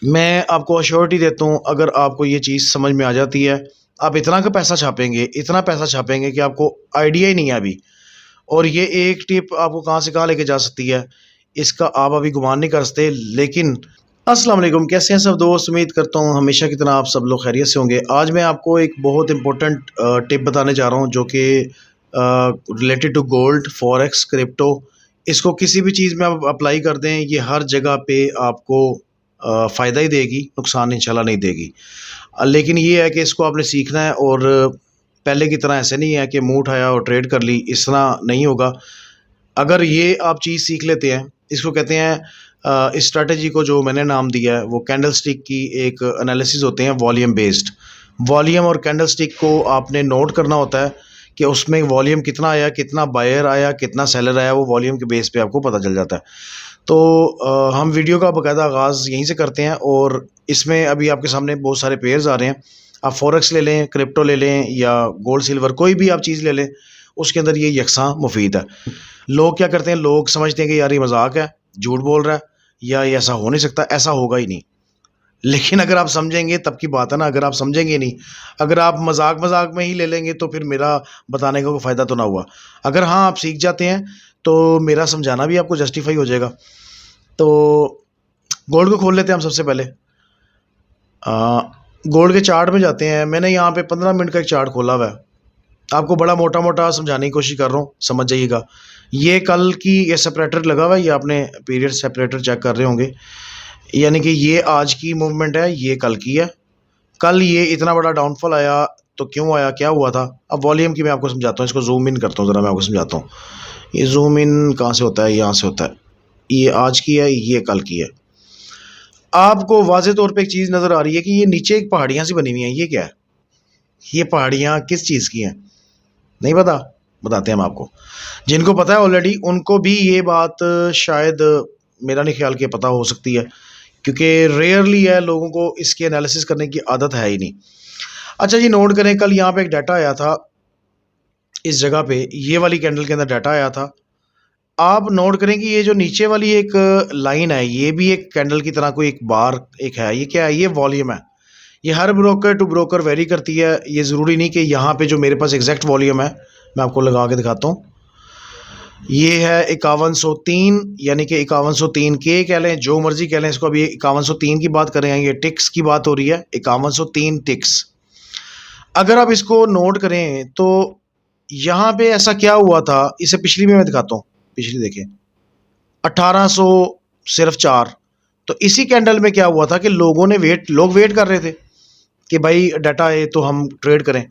मैं आपको अश्योरिटी देता हूँ, अगर आपको ये चीज़ समझ में आ जाती है, आप इतना का पैसा छापेंगे, इतना पैसा छापेंगे कि आपको आइडिया ही नहीं है अभी। और ये एक टिप आपको कहाँ से कहाँ लेके जा सकती है, इसका आप अभी गुमान नहीं कर सकते। लेकिन अस्सलाम वालेकुम, कैसे हैं सब दोस्त? उम्मीद करता हूँ हमेशा की तरह आप सब लोग खैरियत से होंगे। आज मैं आपको एक बहुत इंपॉर्टेंट टिप बताने जा रहा हूँ, जो कि related to gold, forex, crypto. इसको किसी भी चीज़ में आप अप्लाई कर दें, ये हर जगह पे आपको फ़ायदा ही देगी, नुकसान इंशाल्लाह नहीं देगी। लेकिन ये है कि इसको आपने सीखना है, और पहले की तरह ऐसे नहीं है कि मुँह उठाया और ट्रेड कर ली, इस तरह नहीं होगा। अगर ये आप चीज़ सीख लेते हैं, इसको कहते हैं इस स्ट्रैटेजी को जो मैंने नाम दिया है वो कैंडलस्टिक की एक एनालिसिस होते हैं, वॉल्यूम बेस्ड। वॉल्यूम और कैंडलस्टिक को आपने नोट करना होता है कि उसमें वॉल्यूम कितना आया, कितना बायर आया, कितना सेलर आया, वो वॉल्यूम के बेस पे आपको पता चल जाता है। तो हम वीडियो का बाकायदा आगाज़ यहीं से करते हैं, और इसमें अभी आपके सामने बहुत सारे पेयर्स आ रहे हैं। आप फॉरेक्स ले लें, क्रिप्टो ले लें, या गोल्ड सिल्वर, कोई भी आप चीज़ ले लें, उसके अंदर ये यकसां मुफीद है। लोग क्या करते हैं, लोग समझते हैं कि यार ये मजाक है, झूठ बोल रहा है, या ये ऐसा हो नहीं सकता, ऐसा होगा ही नहीं। लेकिन अगर आप समझेंगे तब की बात है ना, अगर आप समझेंगे नहीं, अगर आप मजाक मजाक में ही ले लेंगे तो फिर मेरा बताने का कोई फ़ायदा तो ना हुआ। अगर हाँ आप सीख जाते हैं तो मेरा समझाना भी आपको जस्टिफाई हो जाएगा। तो गोल्ड को खोल लेते हैं हम सबसे पहले। गोल्ड के चार्ट में जाते हैं। मैंने यहाँ पे 15 मिनट का एक चार्ट खोला हुआ है, आपको बड़ा मोटा मोटा समझाने की कोशिश कर रहा हूँ, समझ जाइएगा। ये कल की ये सेपरेटर लगा हुआ है, ये आपने पीरियड सेपरेटर चेक कर रहे होंगे, यानी कि ये आज की मूवमेंट है, ये कल की है। कल ये इतना बड़ा डाउनफॉल आया तो क्यों आया, क्या हुआ था? अब वॉल्यूम की मैं आपको समझाता हूँ, इसको जूम इन करता हूँ ज़रा, मैं आपको समझाता हूँ। ये जूम इन कहाँ से होता है? यहाँ से होता है। ये आज की है, ये कल की है। आपको वाज़े तौर पे एक चीज़ नज़र आ रही है कि ये नीचे एक पहाड़ियाँ सी बनी हुई हैं, ये क्या है? ये पहाड़ियाँ किस चीज़ की हैं? नहीं पता? बताते हैं हम आपको। जिनको पता है ऑलरेडी, उनको भी ये बात शायद, मेरा नहीं ख्याल कि पता हो सकती है, क्योंकि रेयरली है, लोगों को इसकी एनालिसिस करने की आदत है ही नहीं। अच्छा जी, नोट करें, कल यहाँ पे एक डाटा आया था, इस जगह पे ये वाली कैंडल के अंदर डाटा आया था। आप नोट करें कि ये जो नीचे वाली एक लाइन है, ये भी एक कैंडल की तरह कोई एक बार एक है। ये क्या है? ये वॉल्यूम है। ये हर ब्रोकर टू ब्रोकर वेरी करती है। ये ज़रूरी नहीं कि यहाँ पे जो मेरे पास एग्जैक्ट वॉल्यूम है, मैं आपको लगा के दिखाता हूँ। ये है 5103, यानी कि 5103 के कह लें, जो मर्जी कह लें इसको। अभी 5103 की बात कर रहे हैं, ये टिक्स की बात हो रही है, 5103 टिक्स। अगर आप इसको नोट करें तो यहाँ पे ऐसा क्या हुआ था, इसे पिछली में मैं दिखाता हूँ। पिछली देखें, 1800 सिर्फ 4। तो इसी कैंडल में क्या हुआ था कि लोग वेट कर रहे थे कि भाई डाटा आए तो हम ट्रेड करें।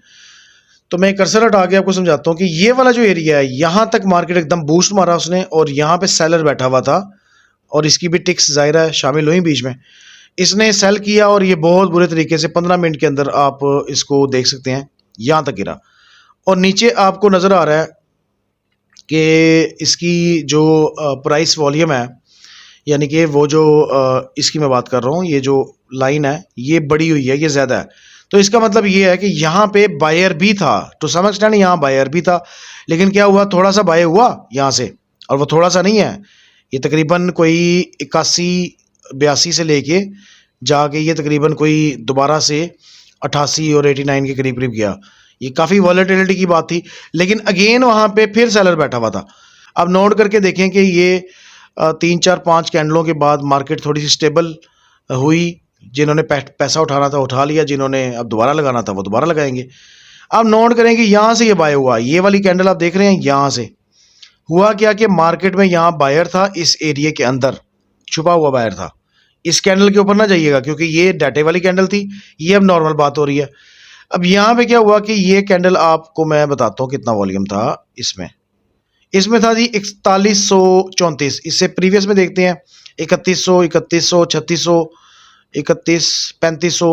तो मैं कर्सर हटा के आपको समझाता हूँ कि ये वाला जो एरिया है, यहाँ तक मार्केट एकदम बूस्ट मारा उसने, और यहाँ पे सेलर बैठा हुआ था, और इसकी भी टिक्स ज़ाहिर है शामिल हुई बीच में। इसने सेल किया, और ये बहुत बुरे तरीके से 15 मिनट के अंदर आप इसको देख सकते हैं, यहाँ तक गिरा। और नीचे आपको नज़र आ रहा है कि इसकी जो प्राइस वॉल्यूम है, यानी कि वो जो इसकी मैं बात कर रहा हूँ, ये जो लाइन है ये बड़ी हुई है, ये ज़्यादा है। तो इसका मतलब ये है कि यहाँ पे बायर भी था, टू सम एक्सटेंट यहाँ बायर भी था। लेकिन क्या हुआ, थोड़ा सा बाय हुआ यहाँ से, और वो थोड़ा सा नहीं है, ये तकरीबन कोई 81-82 से लेके जाके ये तकरीबन कोई दोबारा से 88 और 89 के करीब करीब गया। ये काफ़ी वॉलेटिलिटी की बात थी, लेकिन अगेन वहाँ पे फिर सेलर बैठा हुआ था। अब नोट करके देखें कि ये 3-4-5 कैंडलों के बाद मार्केट थोड़ी सी स्टेबल हुई। जिन्होंने पैसा उठाना था उठा लिया, जिन्होंने अब दोबारा लगाना था वो दोबारा लगाएंगे। अब नोट करें कि यहाँ से ये बाय हुआ, ये वाली कैंडल आप देख रहे हैं, यहाँ से हुआ क्या कि मार्केट में यहाँ बायर था, इस एरिया के अंदर छुपा हुआ बायर था। इस कैंडल के ऊपर ना जाइएगा, क्योंकि ये डाटे वाली कैंडल थी, ये अब नॉर्मल बात हो रही है। अब यहाँ पे क्या हुआ कि ये कैंडल, आपको मैं बताता हूँ कितना वॉल्यूम था इसमें। इसमें था जी 4134। इससे प्रीवियस में देखते हैं 3100, 3100, 3600, 31, 3500।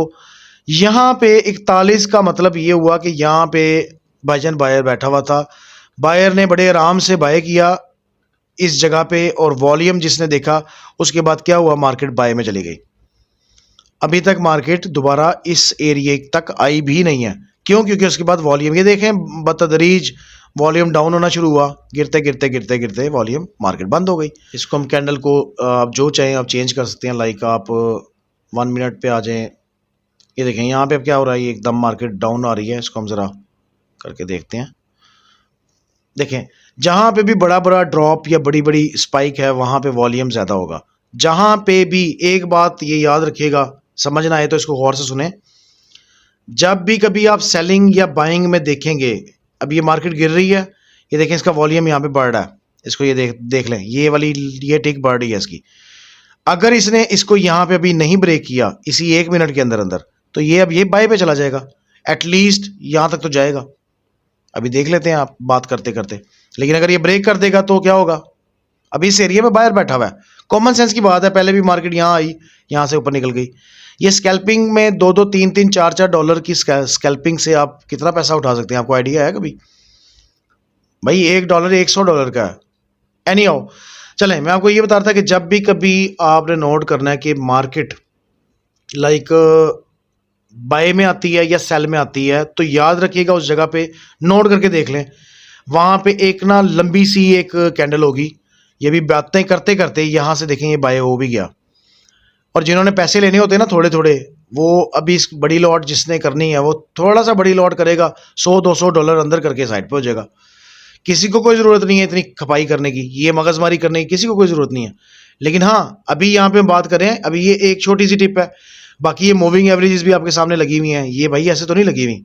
यहाँ पे 41 का मतलब ये हुआ कि यहाँ पे भाईजान बायर बैठा हुआ था। बायर ने बड़े आराम से बाय किया इस जगह पे, और वॉल्यूम जिसने देखा, उसके बाद क्या हुआ, मार्केट बाय में चली गई। अभी तक मार्केट दोबारा इस एरिया तक आई भी नहीं है। क्यों? क्योंकि उसके बाद वॉल्यूम, ये देखें, बतदरीज वॉल्यूम डाउन होना शुरू हुआ, गिरते गिरते गिरते गिरते वॉल्यूम, मार्केट बंद हो गई। इसको हम कैंडल को आप जो चाहें आप चेंज कर सकते हैं। लाइक आप 1 मिनट पे आ जाएं। ये देखें यहाँ पे अब क्या हो रहा है, ये एकदम मार्केट डाउन आ रही है। इसको हम ज़रा करके देखते हैं। देखें जहाँ पे भी बड़ा बड़ा ड्रॉप या बड़ी बड़ी स्पाइक है वहाँ पे वॉल्यूम ज़्यादा होगा। जहाँ पे भी, एक बात ये याद रखिएगा, समझना आए तो इसको गौर से सुने, जब भी कभी आप सेलिंग या बाइंग में देखेंगे, अब ये मार्केट गिर रही है, ये देखें इसका वॉल्यूम यहाँ पे बढ़ रहा है, इसको ये देख लें, ये वाली ये टिक बढ़ रही है इसकी। अगर इसने इसको यहाँ पे अभी नहीं ब्रेक किया इसी 1 मिनट के अंदर अंदर, तो ये अब ये बाय पे चला जाएगा, एटलीस्ट यहाँ तक तो जाएगा। अभी देख लेते हैं आप बात करते करते। लेकिन अगर ये ब्रेक कर देगा तो क्या होगा, अभी इस एरिया में बायर बैठा हुआ है, कॉमन सेंस की बात है, पहले भी मार्केट यहाँ आई, यहाँ से ऊपर निकल गई। ये स्कैल्पिंग में 2-2, 3-3, 4-4 डॉलर की स्कैल्पिंग से आप कितना पैसा उठा सकते हैं, आपको आइडिया है कभी? भाई $1 $100 का है। एनी हाउ, चलें, मैं आपको ये बता रहा था कि जब भी कभी आपने नोट करना है कि मार्केट लाइक बाय में आती है या सेल में आती है, तो याद रखिएगा उस जगह पे नोट करके देख लें, वहाँ पे एक ना लंबी सी एक कैंडल होगी। ये भी बातें करते करते यहाँ से देखें ये बाय हो भी गया। और जिन्होंने पैसे लेने होते हैं ना थोड़े थोड़े, वो अभी इस बड़ी लॉट जिसने करनी है वो थोड़ा सा बड़ी लॉट करेगा, $100-200 अंदर करके साइड पे हो जाएगा। किसी को कोई ज़रूरत नहीं है इतनी खपाई करने की, ये मगजमारी करने की किसी को कोई ज़रूरत नहीं है। लेकिन हाँ, अभी यहाँ पे हम बात करें, अभी ये एक छोटी सी टिप है, बाकी ये मूविंग एवरेजेस भी आपके सामने लगी हुई हैं। ये भाई ऐसे तो नहीं लगी हुई,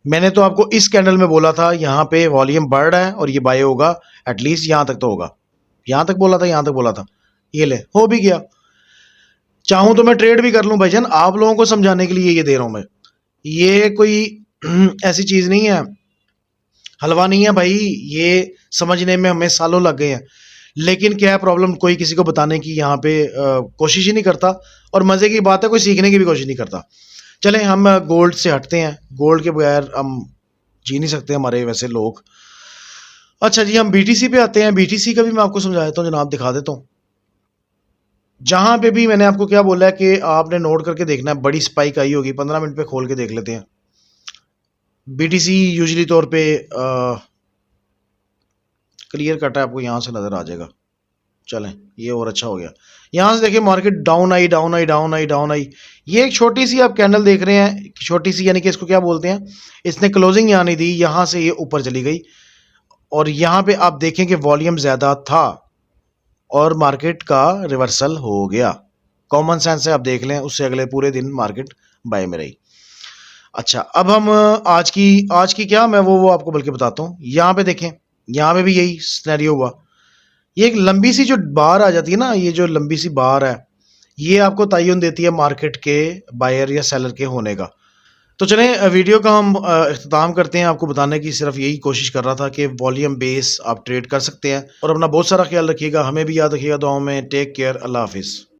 मैंने तो आपको इस कैंडल में बोला था यहाँ पे वॉल्यूम बढ़ रहा है और ये बाय होगा, एटलीस्ट यहाँ तक तो होगा, यहाँ तक बोला था, यहाँ तक बोला था, ये ले हो भी गया। चाहूँ तो मैं ट्रेड भी कर लूँ भाईजान, आप लोगों को समझाने के लिए ये दे रहा हूँ मैं, ये कोई ऐसी चीज़ नहीं है, हलवा नहीं है भाई, ये समझने में हमें सालों लग गए हैं। लेकिन क्या है प्रॉब्लम, कोई किसी को बताने की यहाँ पे कोशिश ही नहीं करता, और मज़े की बात है कोई सीखने की भी कोशिश नहीं करता। चलें हम गोल्ड से हटते हैं, गोल्ड के बगैर हम जी नहीं सकते हमारे वैसे लोग। अच्छा जी, हम बीटीसी पे आते हैं। बीटीसी का भी मैं आपको समझा देता हूँ जनाब, दिखा देता हूँ। जहाँ पे भी मैंने आपको क्या बोला है कि आपने नोट करके देखना है, बड़ी स्पाइक आई होगी, 15 मिनट पे खोल के देख लेते हैं। बीटीसी यूजुअली तौर पे क्लियर कट है, आपको यहाँ से नज़र आ जाएगा। चलें, ये और अच्छा हो गया। यहाँ से देखिए market down I, down I, down I, down I. ये एक छोटी सी आप कैंडल देख रहे हैं, छोटी सी यानी कि इसको क्या बोलते हैं, इसने क्लोजिंग यहाँ नहीं दी, यहाँ से ये ऊपर चली गई, और यहाँ पे आप देखें कि वॉल्यूम ज़्यादा था और मार्केट का रिवर्सल हो गया। कॉमन सेंस से आप देख लें, उससे अगले पूरे दिन मार्केट बाय में रही। अच्छा, अब हम आज की क्या, मैं वो आपको बल्कि बताता हूँ। यहाँ पे देखें, यहाँ पे भी यही सिनेरियो हुआ। ये एक लंबी सी जो बार आ जाती है ना, ये जो लंबी सी बार है, ये आपको तयन देती है मार्केट के बायर या सेलर के होने का। तो चलें वीडियो का हम इख्तिताम करते हैं। आपको बताने की सिर्फ यही कोशिश कर रहा था कि वॉल्यूम बेस आप ट्रेड कर सकते हैं। और अपना बहुत सारा ख्याल रखिएगा, हमें भी याद रखिएगा दुआओं में। टेक केयर, अल्लाह हाफिज़।